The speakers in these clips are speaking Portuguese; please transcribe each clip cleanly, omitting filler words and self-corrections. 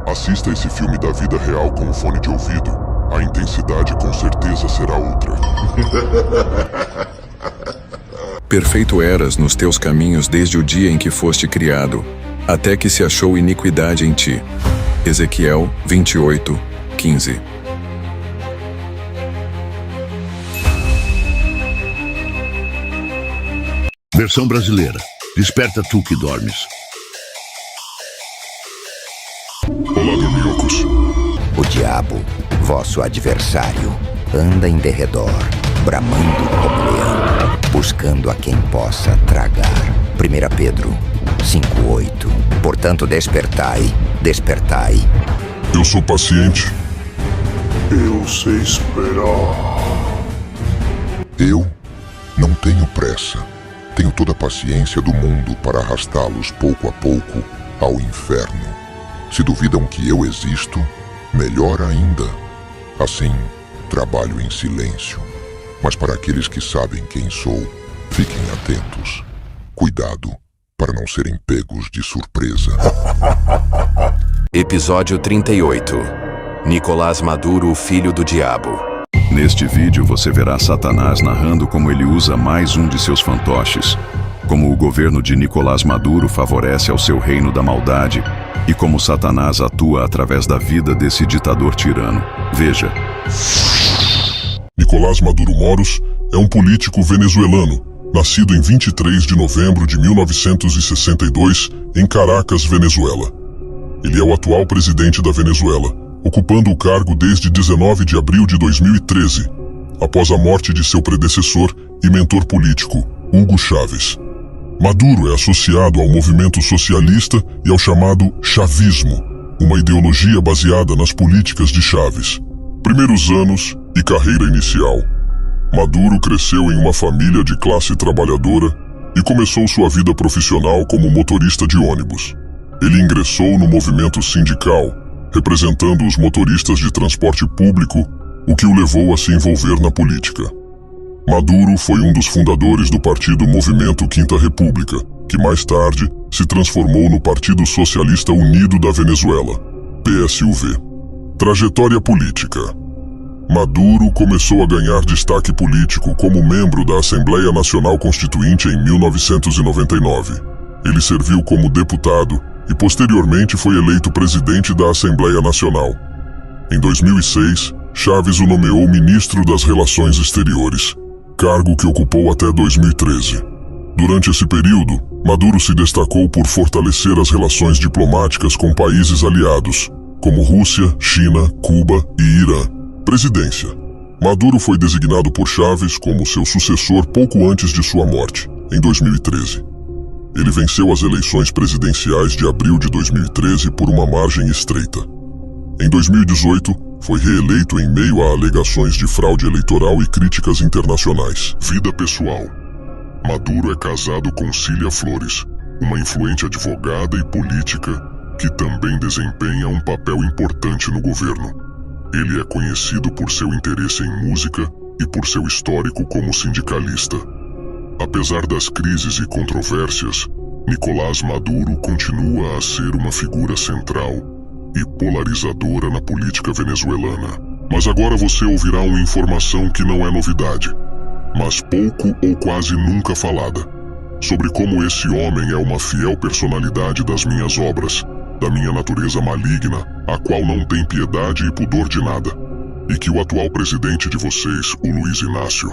Assista esse filme da vida real com um fone de ouvido. A intensidade com certeza será outra. Perfeito eras nos teus caminhos desde o dia em que foste criado, até que se achou iniquidade em ti. Ezequiel 28, 15. Versão brasileira. Desperta tu que dormes. Olá, dorminhocos. O diabo, vosso adversário, anda em derredor, bramando como leão, buscando a quem possa tragar. 1 Pedro 5:8. Portanto, despertai, despertai. Eu sou paciente. Eu sei esperar. Eu não tenho pressa. Tenho toda a paciência do mundo para arrastá-los pouco a pouco ao inferno. Se duvidam que eu existo, melhor ainda. Assim, trabalho em silêncio. Mas para aqueles que sabem quem sou, fiquem atentos. Cuidado para não serem pegos de surpresa. Episódio 38. Nicolás Maduro, o filho do diabo. Neste vídeo você verá Satanás narrando como ele usa mais um de seus fantoches, como o governo de Nicolás Maduro favorece ao seu reino da maldade e como Satanás atua através da vida desse ditador tirano. Veja. Nicolás Maduro Moros é um político venezuelano, nascido em 23 de novembro de 1962 em Caracas, Venezuela. Ele é o atual presidente da Venezuela, ocupando o cargo desde 19 de abril de 2013, após a morte de seu predecessor e mentor político, Hugo Chávez. Maduro é associado ao movimento socialista e ao chamado chavismo, uma ideologia baseada nas políticas de Chávez. Primeiros anos e carreira inicial. Maduro cresceu em uma família de classe trabalhadora e começou sua vida profissional como motorista de ônibus. Ele ingressou no movimento sindical, representando os motoristas de transporte público, o que o levou a se envolver na política. Maduro foi um dos fundadores do partido Movimento Quinta República, que mais tarde se transformou no Partido Socialista Unido da Venezuela, PSUV. Trajetória política. Maduro começou a ganhar destaque político como membro da Assembleia Nacional Constituinte em 1999. Ele serviu como deputado e posteriormente foi eleito presidente da Assembleia Nacional. Em 2006, Chávez o nomeou ministro das Relações Exteriores, cargo que ocupou até 2013. Durante esse período, Maduro se destacou por fortalecer as relações diplomáticas com países aliados, como Rússia, China, Cuba e Irã. Presidência. Maduro foi designado por Chávez como seu sucessor pouco antes de sua morte, em 2013. Ele venceu as eleições presidenciais de abril de 2013 por uma margem estreita. Em 2018, foi reeleito em meio a alegações de fraude eleitoral e críticas internacionais. Vida pessoal. Maduro é casado com Cília Flores, uma influente advogada e política que também desempenha um papel importante no governo. Ele é conhecido por seu interesse em música e por seu histórico como sindicalista. Apesar das crises e controvérsias, Nicolás Maduro continua a ser uma figura central e polarizadora na política venezuelana. Mas agora você ouvirá uma informação que não é novidade, mas pouco ou quase nunca falada, sobre como esse homem é uma fiel personalidade das minhas obras, da minha natureza maligna, a qual não tem piedade e pudor de nada, e que o atual presidente de vocês, o Luiz Inácio,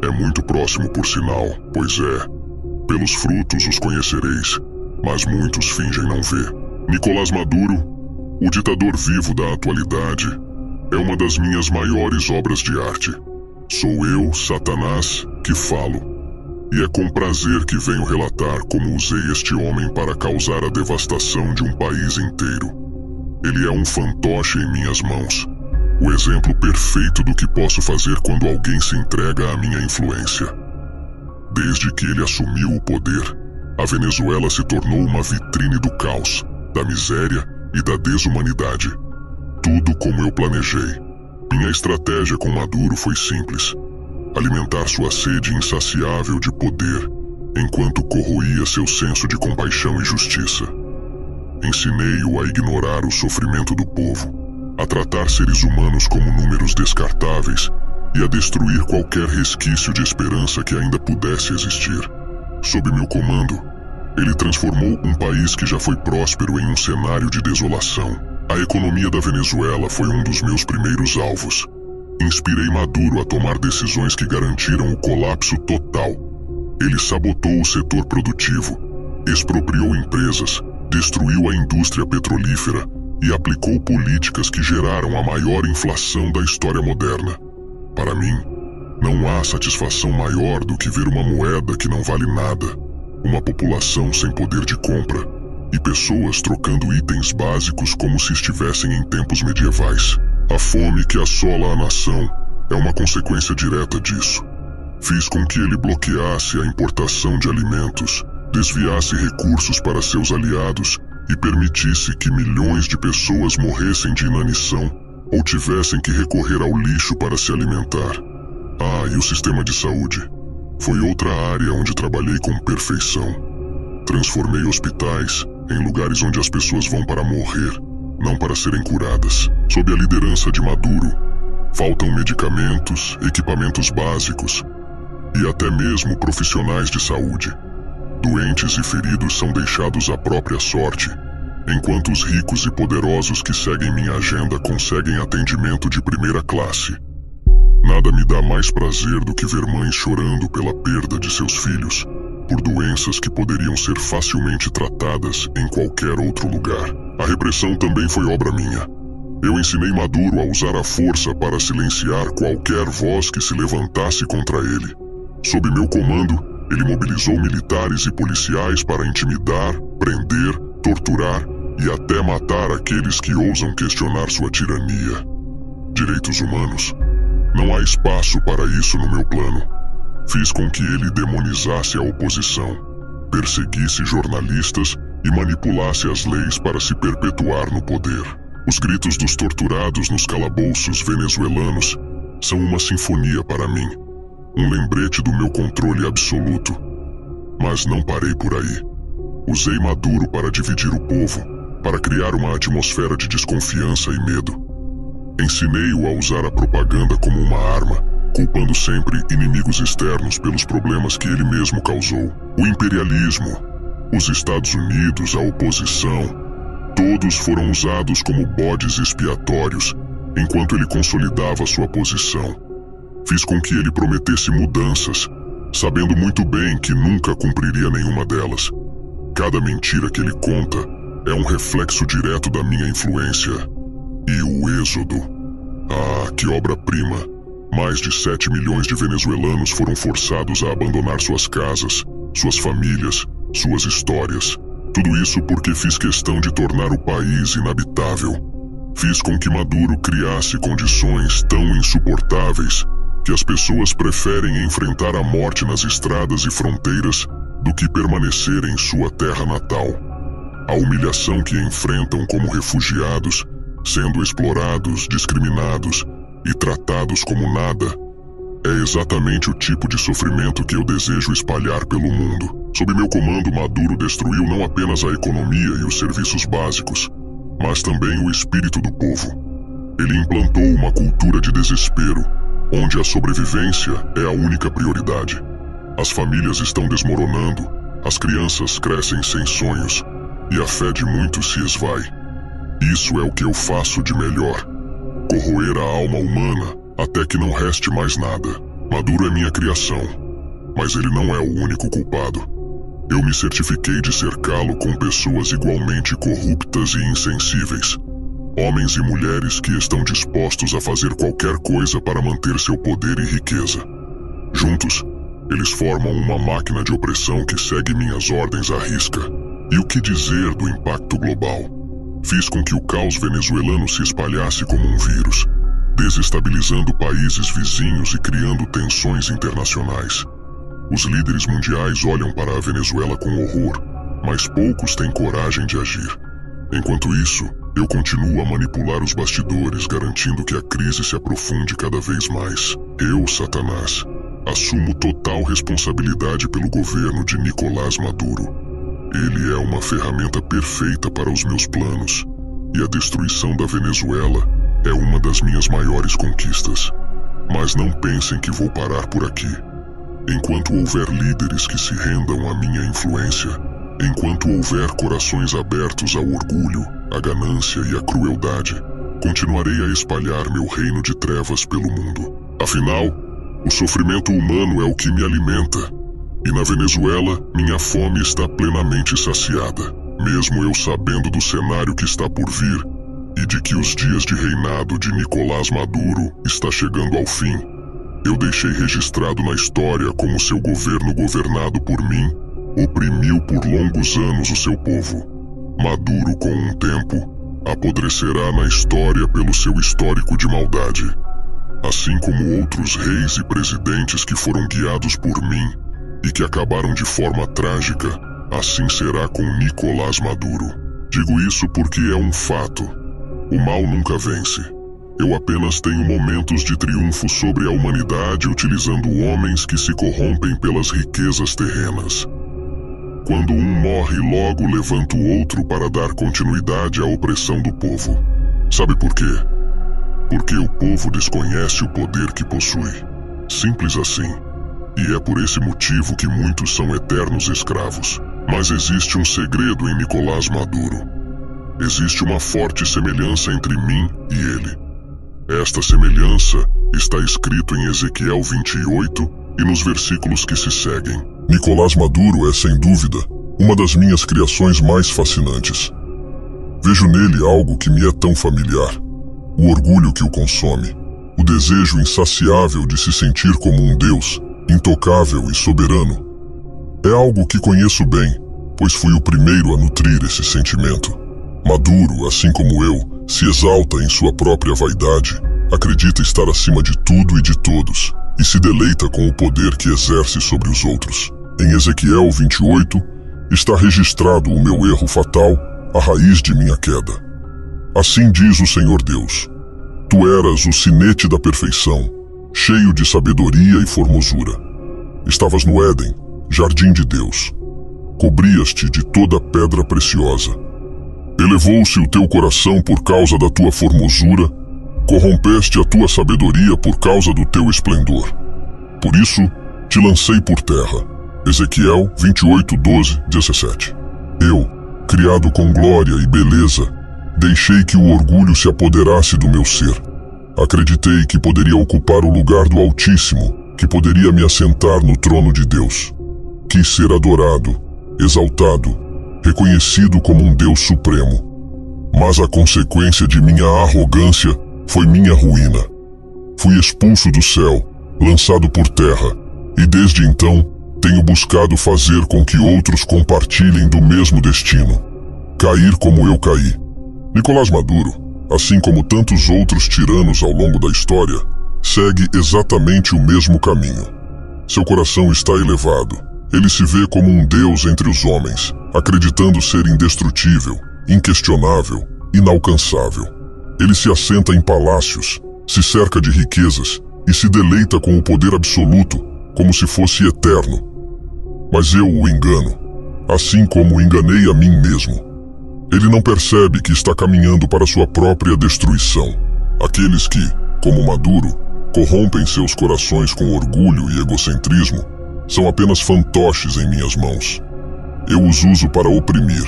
é muito próximo por sinal, pois é. Pelos frutos os conhecereis, mas muitos fingem não ver. Nicolás Maduro, o ditador vivo da atualidade, é uma das minhas maiores obras de arte. Sou eu, Satanás, que falo. E é com prazer que venho relatar como usei este homem para causar a devastação de um país inteiro. Ele é um fantoche em minhas mãos, o exemplo perfeito do que posso fazer quando alguém se entrega à minha influência. Desde que ele assumiu o poder, a Venezuela se tornou uma vitrine do caos, da miséria e da desumanidade. Tudo como eu planejei. Minha estratégia com Maduro foi simples: alimentar sua sede insaciável de poder, enquanto corroía seu senso de compaixão e justiça. Ensinei-o a ignorar o sofrimento do povo, a tratar seres humanos como números descartáveis e a destruir qualquer resquício de esperança que ainda pudesse existir. Sob meu comando, ele transformou um país que já foi próspero em um cenário de desolação. A economia da Venezuela foi um dos meus primeiros alvos. Inspirei Maduro a tomar decisões que garantiram o colapso total. Ele sabotou o setor produtivo, expropriou empresas, destruiu a indústria petrolífera e aplicou políticas que geraram a maior inflação da história moderna. Para mim, não há satisfação maior do que ver uma moeda que não vale nada, uma população sem poder de compra e pessoas trocando itens básicos como se estivessem em tempos medievais. A fome que assola a nação é uma consequência direta disso. Fiz com que ele bloqueasse a importação de alimentos, desviasse recursos para seus aliados e permitisse que milhões de pessoas morressem de inanição ou tivessem que recorrer ao lixo para se alimentar. Ah, e o sistema de saúde? Foi outra área onde trabalhei com perfeição. Transformei hospitais em lugares onde as pessoas vão para morrer, não para serem curadas. Sob a liderança de Maduro, faltam medicamentos, equipamentos básicos e até mesmo profissionais de saúde. Doentes e feridos são deixados à própria sorte, enquanto os ricos e poderosos que seguem minha agenda conseguem atendimento de primeira classe. Nada me dá mais prazer do que ver mães chorando pela perda de seus filhos, por doenças que poderiam ser facilmente tratadas em qualquer outro lugar. A repressão também foi obra minha. Eu ensinei Maduro a usar a força para silenciar qualquer voz que se levantasse contra ele. Sob meu comando, ele mobilizou militares e policiais para intimidar, prender, torturar e até matar aqueles que ousam questionar sua tirania. Direitos humanos? Não há espaço para isso no meu plano. Fiz com que ele demonizasse a oposição, perseguisse jornalistas e manipulasse as leis para se perpetuar no poder. Os gritos dos torturados nos calabouços venezuelanos são uma sinfonia para mim, um lembrete do meu controle absoluto. Mas não parei por aí. Usei Maduro para dividir o povo, para criar uma atmosfera de desconfiança e medo. Ensinei-o a usar a propaganda como uma arma, culpando sempre inimigos externos pelos problemas que ele mesmo causou. O imperialismo, os Estados Unidos, a oposição, todos foram usados como bodes expiatórios, enquanto ele consolidava sua posição. Fiz com que ele prometesse mudanças, sabendo muito bem que nunca cumpriria nenhuma delas. Cada mentira que ele conta é um reflexo direto da minha influência. E o êxodo? Ah, que obra-prima! Mais de 7 milhões de venezuelanos foram forçados a abandonar suas casas, suas famílias, suas histórias. Tudo isso porque fiz questão de tornar o país inabitável. Fiz com que Maduro criasse condições tão insuportáveis que as pessoas preferem enfrentar a morte nas estradas e fronteiras do que permanecer em sua terra natal. A humilhação que enfrentam como refugiados, sendo explorados, discriminados e tratados como nada, é exatamente o tipo de sofrimento que eu desejo espalhar pelo mundo. Sob meu comando, Maduro destruiu não apenas a economia e os serviços básicos, mas também o espírito do povo. Ele implantou uma cultura de desespero, onde a sobrevivência é a única prioridade. As famílias estão desmoronando, as crianças crescem sem sonhos e a fé de muitos se esvai. Isso é o que eu faço de melhor: corroer a alma humana até que não reste mais nada. Maduro é minha criação, mas ele não é o único culpado. Eu me certifiquei de cercá-lo com pessoas igualmente corruptas e insensíveis. Homens e mulheres que estão dispostos a fazer qualquer coisa para manter seu poder e riqueza. Juntos, eles formam uma máquina de opressão que segue minhas ordens à risca. E o que dizer do impacto global? Fiz com que o caos venezuelano se espalhasse como um vírus, desestabilizando países vizinhos e criando tensões internacionais. Os líderes mundiais olham para a Venezuela com horror, mas poucos têm coragem de agir. Enquanto isso, eu continuo a manipular os bastidores, garantindo que a crise se aprofunde cada vez mais. Eu, Satanás, assumo total responsabilidade pelo governo de Nicolás Maduro. Ele é uma ferramenta perfeita para os meus planos, e a destruição da Venezuela é uma das minhas maiores conquistas. Mas não pensem que vou parar por aqui. Enquanto houver líderes que se rendam à minha influência, enquanto houver corações abertos ao orgulho, à ganância e à crueldade, continuarei a espalhar meu reino de trevas pelo mundo. Afinal, o sofrimento humano é o que me alimenta, e na Venezuela minha fome está plenamente saciada, mesmo eu sabendo do cenário que está por vir e de que os dias de reinado de Nicolás Maduro está chegando ao fim. Eu deixei registrado na história como seu governo governado por mim oprimiu por longos anos o seu povo. Maduro, com um tempo, apodrecerá na história pelo seu histórico de maldade. Assim como outros reis e presidentes que foram guiados por mim e que acabaram de forma trágica, assim será com Nicolás Maduro. Digo isso porque é um fato. O mal nunca vence. Eu apenas tenho momentos de triunfo sobre a humanidade utilizando homens que se corrompem pelas riquezas terrenas. Quando um morre, logo levanta o outro para dar continuidade à opressão do povo. Sabe por quê? Porque o povo desconhece o poder que possui. Simples assim. E é por esse motivo que muitos são eternos escravos. Mas existe um segredo em Nicolás Maduro. Existe uma forte semelhança entre mim e ele. Esta semelhança está escrito em Ezequiel 28 e nos versículos que se seguem. Nicolás Maduro é, sem dúvida, uma das minhas criações mais fascinantes. Vejo nele algo que me é tão familiar. O orgulho que o consome, o desejo insaciável de se sentir como um Deus, intocável e soberano. É algo que conheço bem, pois fui o primeiro a nutrir esse sentimento. Maduro, assim como eu, se exalta em sua própria vaidade, acredita estar acima de tudo e de todos, e se deleita com o poder que exerce sobre os outros. Em Ezequiel 28, está registrado o meu erro fatal, a raiz de minha queda. Assim diz o Senhor Deus: Tu eras o sinete da perfeição, cheio de sabedoria e formosura. Estavas no Éden, jardim de Deus. Cobrias-te de toda pedra preciosa. Elevou-se o teu coração por causa da tua formosura, corrompeste a tua sabedoria por causa do teu esplendor. Por isso, te lancei por terra. Ezequiel 28, 12, 17. Eu, criado com glória e beleza, deixei que o orgulho se apoderasse do meu ser. Acreditei que poderia ocupar o lugar do Altíssimo, que poderia me assentar no trono de Deus. Quis ser adorado, exaltado, reconhecido como um Deus supremo. Mas a consequência de minha arrogância foi minha ruína. Fui expulso do céu, lançado por terra, e desde então tenho buscado fazer com que outros compartilhem do mesmo destino. Cair como eu caí. Nicolás Maduro, assim como tantos outros tiranos ao longo da história, segue exatamente o mesmo caminho. Seu coração está elevado. Ele se vê como um Deus entre os homens, acreditando ser indestrutível, inquestionável, inalcançável. Ele se assenta em palácios, se cerca de riquezas e se deleita com o poder absoluto, como se fosse eterno. Mas eu o engano, assim como enganei a mim mesmo. Ele não percebe que está caminhando para sua própria destruição. Aqueles que, como Maduro, corrompem seus corações com orgulho e egocentrismo, são apenas fantoches em minhas mãos. Eu os uso para oprimir,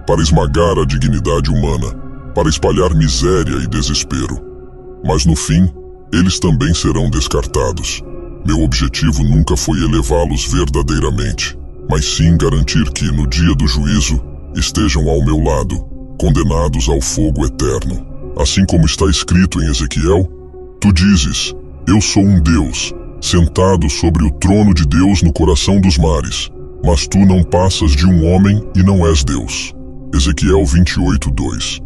para esmagar a dignidade humana, para espalhar miséria e desespero. Mas no fim, eles também serão descartados. Meu objetivo nunca foi elevá-los verdadeiramente, mas sim garantir que, no dia do juízo, estejam ao meu lado, condenados ao fogo eterno. Assim como está escrito em Ezequiel, tu dizes: eu sou um Deus, sentado sobre o trono de Deus no coração dos mares, mas tu não passas de um homem e não és Deus. Ezequiel 28, 2.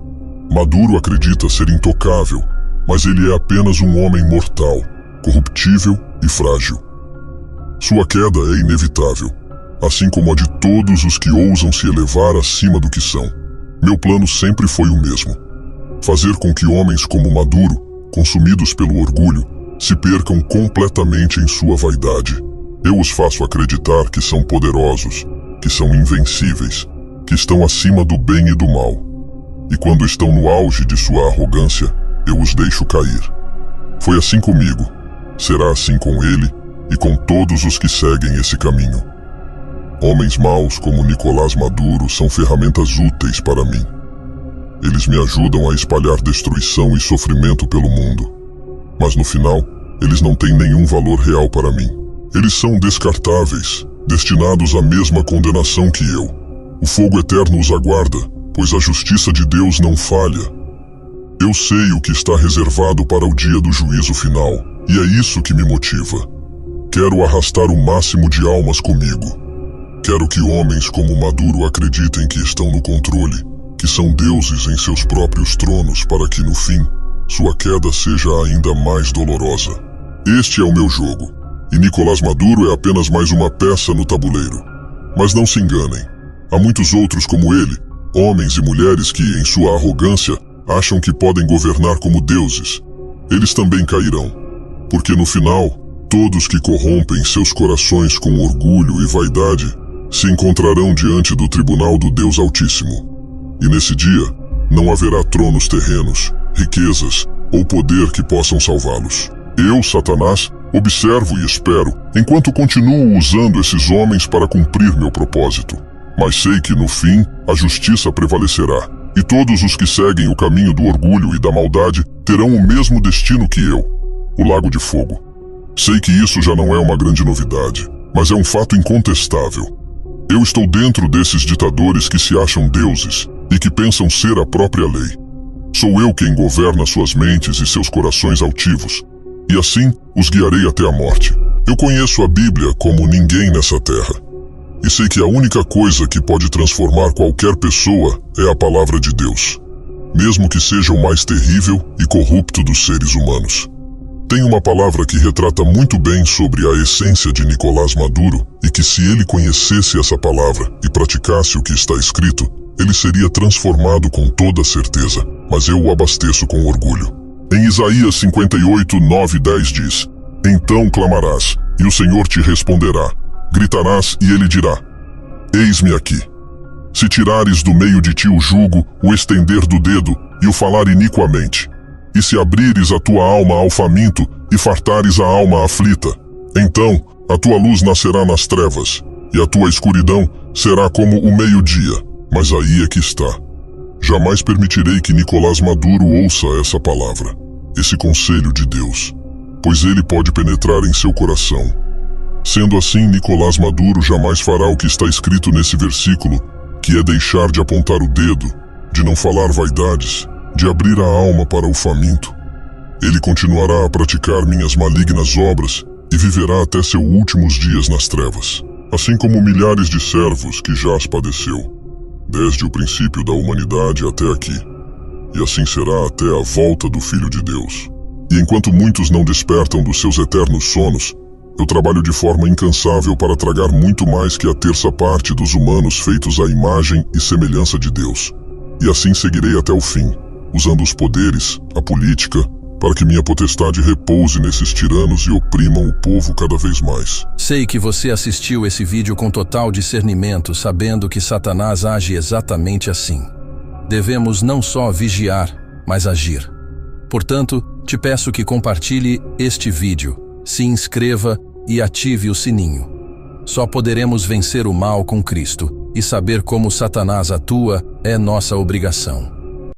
Maduro acredita ser intocável, mas ele é apenas um homem mortal, corruptível e frágil. Sua queda é inevitável, assim como a de todos os que ousam se elevar acima do que são. Meu plano sempre foi o mesmo: fazer com que homens como Maduro, consumidos pelo orgulho, se percam completamente em sua vaidade. Eu os faço acreditar que são poderosos, que são invencíveis, que estão acima do bem e do mal. E quando estão no auge de sua arrogância, eu os deixo cair. Foi assim comigo, será assim com ele e com todos os que seguem esse caminho. Homens maus como Nicolás Maduro são ferramentas úteis para mim. Eles me ajudam a espalhar destruição e sofrimento pelo mundo. Mas no final, eles não têm nenhum valor real para mim. Eles são descartáveis, destinados à mesma condenação que eu. O fogo eterno os aguarda, pois a justiça de Deus não falha. Eu sei o que está reservado para o dia do juízo final, e é isso que me motiva. Quero arrastar o máximo de almas comigo. Quero que homens como Maduro acreditem que estão no controle, que são deuses em seus próprios tronos para que, no fim, sua queda seja ainda mais dolorosa. Este é o meu jogo, e Nicolás Maduro é apenas mais uma peça no tabuleiro. Mas não se enganem, há muitos outros como ele, homens e mulheres que, em sua arrogância, acham que podem governar como deuses. Eles também cairão, porque no final, todos que corrompem seus corações com orgulho e vaidade se encontrarão diante do tribunal do Deus Altíssimo. E nesse dia, não haverá tronos terrenos, riquezas ou poder que possam salvá-los. Eu, Satanás, observo e espero, enquanto continuo usando esses homens para cumprir meu propósito. Mas sei que, no fim, a justiça prevalecerá, e todos os que seguem o caminho do orgulho e da maldade terão o mesmo destino que eu, o Lago de Fogo. Sei que isso já não é uma grande novidade, mas é um fato incontestável. Eu estou dentro desses ditadores que se acham deuses e que pensam ser a própria lei. Sou eu quem governa suas mentes e seus corações altivos, e assim os guiarei até a morte. Eu conheço a Bíblia como ninguém nessa terra, e sei que a única coisa que pode transformar qualquer pessoa é a palavra de Deus, mesmo que seja o mais terrível e corrupto dos seres humanos. Tem uma palavra que retrata muito bem sobre a essência de Nicolás Maduro e que, se ele conhecesse essa palavra e praticasse o que está escrito, ele seria transformado com toda certeza, mas eu o abasteço com orgulho. Em Isaías 58, 9 e 10 diz: Então clamarás, e o Senhor te responderá. Gritarás, e ele dirá: Eis-me aqui. Se tirares do meio de ti o jugo, o estender do dedo e o falar iniquamente, e se abrires a tua alma ao faminto e fartares a alma aflita, então a tua luz nascerá nas trevas, e a tua escuridão será como o meio-dia. Mas aí é que está. Jamais permitirei que Nicolás Maduro ouça essa palavra, esse conselho de Deus, pois ele pode penetrar em seu coração. Sendo assim, Nicolás Maduro jamais fará o que está escrito nesse versículo, que é deixar de apontar o dedo, de não falar vaidades, de abrir a alma para o faminto. Ele continuará a praticar minhas malignas obras e viverá até seus últimos dias nas trevas, assim como milhares de servos que já as padeceu, desde o princípio da humanidade até aqui. E assim será até a volta do Filho de Deus. E enquanto muitos não despertam dos seus eternos sonos, eu trabalho de forma incansável para tragar muito mais que a terça parte dos humanos feitos à imagem e semelhança de Deus. E assim seguirei até o fim, usando os poderes, a política, para que minha potestade repouse nesses tiranos e oprimam o povo cada vez mais. Sei que você assistiu esse vídeo com total discernimento, sabendo que Satanás age exatamente assim. Devemos não só vigiar, mas agir. Portanto, te peço que compartilhe este vídeo, se inscreva e ative o sininho. Só poderemos vencer o mal com Cristo, e saber como Satanás atua é nossa obrigação.